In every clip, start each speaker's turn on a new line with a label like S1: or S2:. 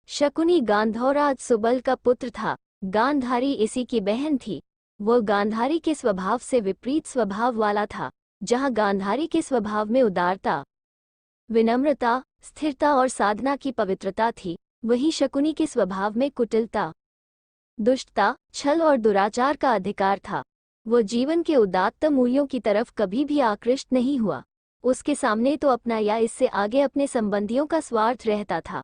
S1: शकुनी गांधौराज सुबल का पुत्र था। गांधारी इसी की बहन थी। वह गांधारी के स्वभाव से विपरीत स्वभाव वाला था। जहाँ गांधारी के स्वभाव में उदारता, विनम्रता, स्थिरता और साधना की पवित्रता थी, वहीं शकुनी के स्वभाव में कुटिलता, दुष्टता, छल और दुराचार का अधिकार था। वो जीवन के उदात्त मूल्यों की तरफ कभी भी आकृष्ट नहीं हुआ। उसके सामने तो अपना या इससे आगे अपने संबंधियों का स्वार्थ रहता था।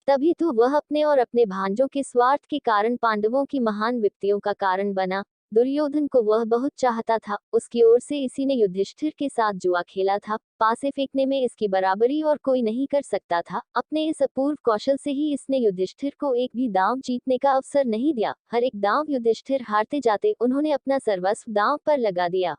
S1: तभी तो वह अपने और अपने भांजों के स्वार्थ के कारण पांडवों की महान विपत्तियों का कारण बना। दुर्योधन को वह बहुत चाहता था। उसकी ओर से इसी ने युधिष्ठिर के साथ जुआ खेला था। पासे फेंकने में इसकी बराबरी और कोई नहीं कर सकता था। अपने इस अपूर्व कौशल से ही इसने युधिष्ठिर को एक भी दांव जीतने का अवसर नहीं दिया। हर एक दांव युधिष्ठिर हारते जाते उन्होंने अपना सर्वस्व दांव पर लगा दिया।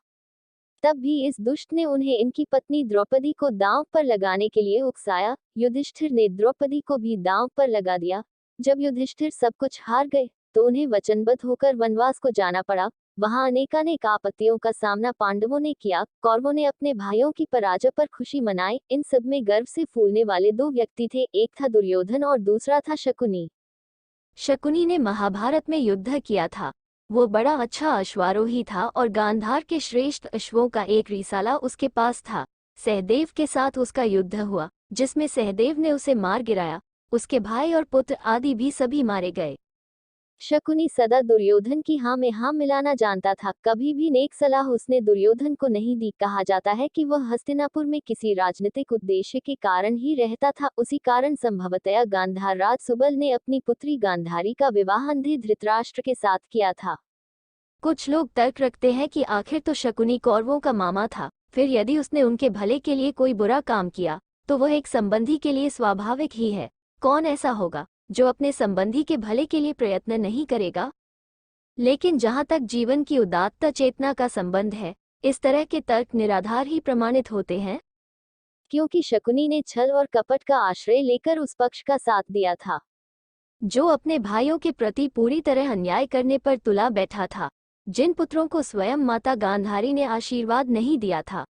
S1: तब भी इस दुष्ट ने उन्हें इनकी पत्नी द्रौपदी को दांव पर लगाने के लिए उकसाया। युधिष्ठिर ने द्रौपदी को भी दांव पर लगा दिया। जब युधिष्ठिर सब कुछ हार गए तो उन्हें वचनबद्ध होकर वनवास को जाना पड़ा। वहां अनेकानेक आपत्तियों का सामना पांडवों ने किया। कौरवों ने अपने भाइयों की पराजय पर खुशी मनाई। इन सब में गर्व से फूलने वाले दो व्यक्ति थे, एक था दुर्योधन और दूसरा था शकुनी। शकुनी ने महाभारत में युद्ध किया था। वो बड़ा अच्छा अश्वारोही था और गांधार के श्रेष्ठ अश्वों का एक रिसाला उसके पास था। सहदेव के साथ उसका युद्ध हुआ, जिसमें सहदेव ने उसे मार गिराया। उसके भाई और पुत्र आदि भी सभी मारे गए। शकुनी सदा दुर्योधन की हाँ में हाँ मिलाना जानता था। कभी भी नेक सलाह उसने दुर्योधन को नहीं दी। कहा जाता है कि वह हस्तिनापुर में किसी राजनीतिक उद्देश्य के कारण ही रहता था। उसी कारण संभवतया गांधार राज सुबल ने अपनी पुत्री गांधारी का विवाह अंधे धृतराष्ट्र के साथ किया था। कुछ लोग तर्क रखते हैं कि आखिर तो शकुनी कौरवों का मामा था। फिर यदि उसने उनके भले के लिए कोई बुरा काम किया तो वह एक संबंधी के लिए स्वाभाविक ही है। कौन ऐसा होगा जो अपने संबंधी के भले के लिए प्रयत्न नहीं करेगा? लेकिन जहां तक जीवन की उदात्त चेतना का संबंध है, इस तरह के तर्क निराधार ही प्रमाणित होते हैं, क्योंकि शकुनी ने छल और कपट का आश्रय लेकर उस पक्ष का साथ दिया था जो अपने भाइयों के प्रति पूरी तरह अन्याय करने पर तुला बैठा था। जिन पुत्रों को स्वयं माता गांधारी ने आशीर्वाद नहीं दिया था,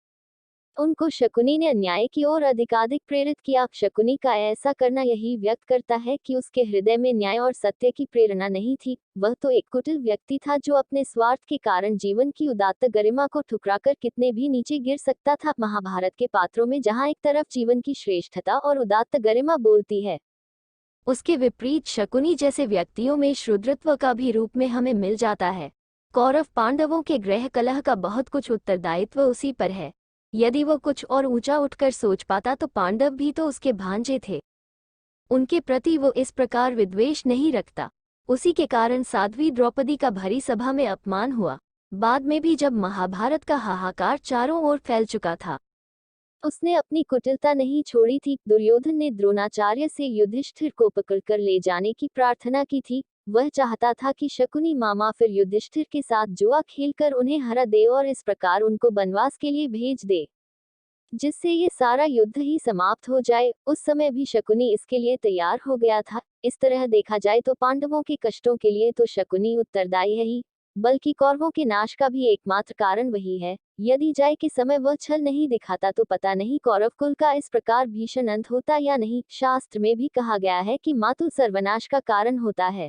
S1: उनको शकुनी ने अन्याय की ओर अधिकाधिक प्रेरित किया। शकुनी का ऐसा करना यही व्यक्त करता है कि उसके हृदय में न्याय और सत्य की प्रेरणा नहीं थी। वह तो एक कुटिल व्यक्ति था जो अपने स्वार्थ के कारण जीवन की उदात्त गरिमा को ठुकराकर कितने भी नीचे गिर सकता था। महाभारत के पात्रों में जहां एक तरफ जीवन की श्रेष्ठता और उदात्त गरिमा बोलती है, उसके विपरीत शकुनी जैसे व्यक्तियों में शूद्रत्व का भी रूप में हमें मिल जाता है। कौरव पांडवों के ग्रह कलह का बहुत कुछ उत्तरदायित्व उसी पर है। यदि वो कुछ और ऊंचा उठकर सोच पाता तो पांडव भी तो उसके भांजे थे। उनके प्रति वो इस प्रकार विद्वेष नहीं रखता। उसी के कारण साध्वी द्रौपदी का भरी सभा में अपमान हुआ। बाद में भी जब महाभारत का हाहाकार चारों ओर फैल चुका था, उसने अपनी कुटिलता नहीं छोड़ी थी। दुर्योधन ने द्रोणाचार्य से युधिष्ठिर को पकड़कर ले जाने की प्रार्थना की थी। वह चाहता था कि शकुनी मामा फिर युधिष्ठिर के साथ जुआ खेलकर उन्हें हरा दे और इस प्रकार उनको वनवास के लिए भेज दे, जिससे ये सारा युद्ध ही समाप्त हो जाए। उस समय भी शकुनी इसके लिए तैयार हो गया था। इस तरह देखा जाए तो पांडवों के कष्टों के लिए तो शकुनी उत्तरदायी है ही, बल्कि कौरवों के नाश का भी एकमात्र कारण वही है। यदि जाए के समय वह छल नहीं दिखाता तो पता नहीं कौरव कुल का इस प्रकार भीषण अंत होता या नहीं। शास्त्र में भी कहा गया है कि मातु सर्वनाश का कारण होता है।